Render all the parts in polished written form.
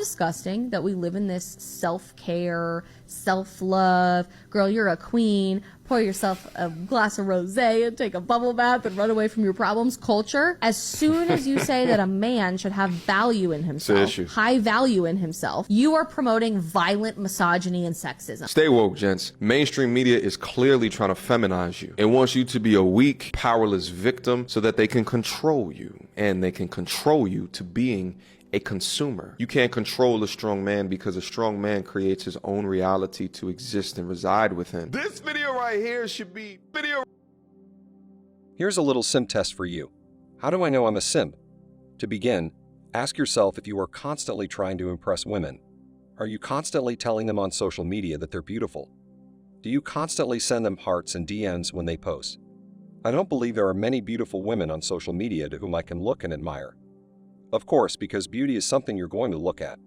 disgusting that we live in this self-care, self-love, girl, you're a queen, pour yourself a glass of rosé and take a bubble bath and run away from your problems culture. As soon as you say that a man should have value in himself, high value in himself, you are promoting violent misogyny and sexism. Stay woke, gents. Mainstream media is clearly trying to feminize you. It wants you to be a weak, powerless victim so that they can control you, and they can control you to being a consumer. You can't control a strong man because a strong man creates his own reality to exist and reside within. This video right here should be video. Here's a little simp test for you. How do I know I'm a simp? To begin, ask yourself if you are constantly trying to impress women. Are you constantly telling them on social media that they're beautiful? Do you constantly send them hearts and DMs when they post? I don't believe there are many beautiful women on social media to whom I can look and admire. Of course, because beauty is something you're going to look at.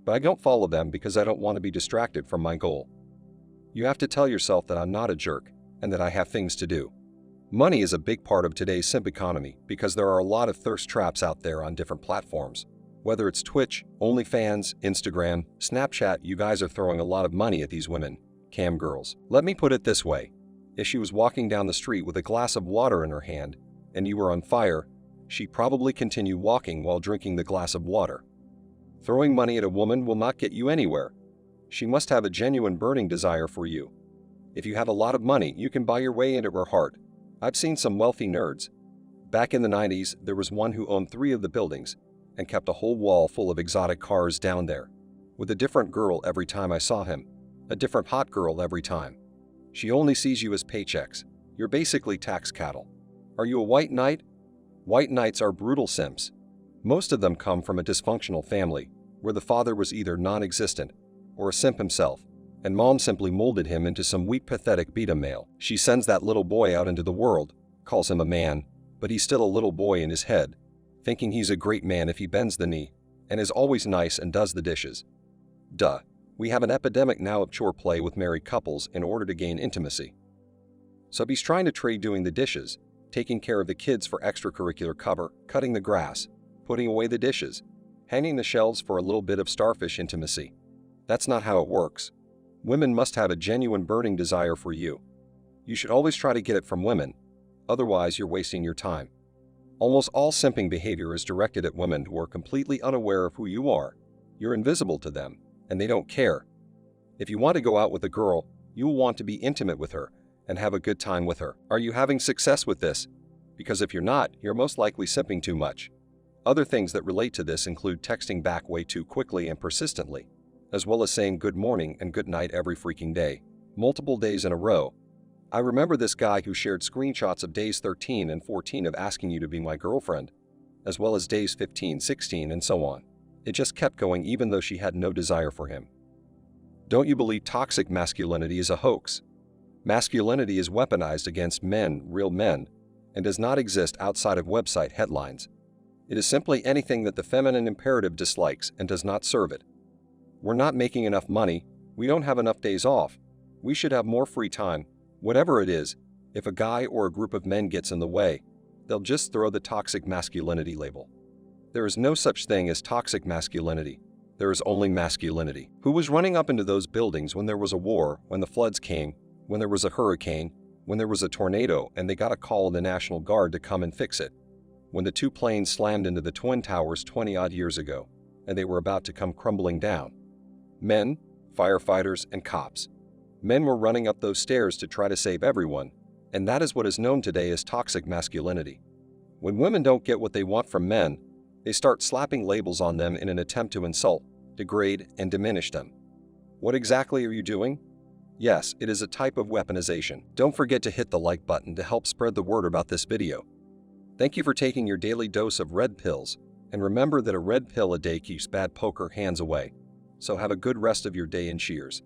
But I don't follow them because I don't want to be distracted from my goal. You have to tell yourself that I'm not a jerk and that I have things to do. Money is a big part of today's simp economy because there are a lot of thirst traps out there on different platforms. Whether it's Twitch, OnlyFans, Instagram, Snapchat, you guys are throwing a lot of money at these women, cam girls. Let me put it this way. If she was walking down the street with a glass of water in her hand and you were on fire, she'd probably continue walking while drinking the glass of water. Throwing money at a woman will not get you anywhere. She must have a genuine burning desire for you. If you have a lot of money, you can buy your way into her heart. I've seen some wealthy nerds. Back in the 90s, there was one who owned 3 of the buildings and kept a whole wall full of exotic cars down there, with a different girl every time I saw him, a different hot girl every time. She only sees you as paychecks. You're basically tax cattle. Are you a white knight? White knights are brutal simps. Most of them come from a dysfunctional family, where the father was either non-existent or a simp himself, and mom simply molded him into some weak, pathetic beta male. She sends that little boy out into the world, calls him a man, but he's still a little boy in his head, thinking he's a great man if he bends the knee, and is always nice and does the dishes. Duh. We have an epidemic now of chore play with married couples in order to gain intimacy. So he's trying to trade doing the dishes, taking care of the kids for extracurricular cover, cutting the grass, putting away the dishes, hanging the shelves for a little bit of starfish intimacy. That's not how it works. Women must have a genuine burning desire for you. You should always try to get it from women, otherwise you're wasting your time. Almost all simping behavior is directed at women who are completely unaware of who you are. You're invisible to them, and they don't care. If you want to go out with a girl, you will want to be intimate with her and have a good time with her. Are you having success with this? Because if you're not, you're most likely simping too much. Other things that relate to this include texting back way too quickly and persistently, as well as saying good morning and good night every freaking day, multiple days in a row. I remember this guy who shared screenshots of days 13 and 14 of asking you to be my girlfriend, as well as days 15, 16, and so on. It just kept going even though she had no desire for him. Don't you believe toxic masculinity is a hoax? Masculinity is weaponized against men, real men, and does not exist outside of website headlines. It is simply anything that the feminine imperative dislikes and does not serve it. We're not making enough money. We don't have enough days off. We should have more free time. Whatever it is, if a guy or a group of men gets in the way, they'll just throw the toxic masculinity label. There is no such thing as toxic masculinity. There is only masculinity. Who was running up into those buildings when there was a war, when the floods came, when there was a hurricane, when there was a tornado and they got a call in the National Guard to come and fix it? When the 2 planes slammed into the Twin Towers 20-odd years ago and they were about to come crumbling down? Men, firefighters, and cops. Men were running up those stairs to try to save everyone, and that is what is known today as toxic masculinity. When women don't get what they want from men, they start slapping labels on them in an attempt to insult, degrade, and diminish them. What exactly are you doing? Yes, it is a type of weaponization. Don't forget to hit the like button to help spread the word about this video. Thank you for taking your daily dose of red pills, and remember that a red pill a day keeps bad poker hands away. So have a good rest of your day and cheers.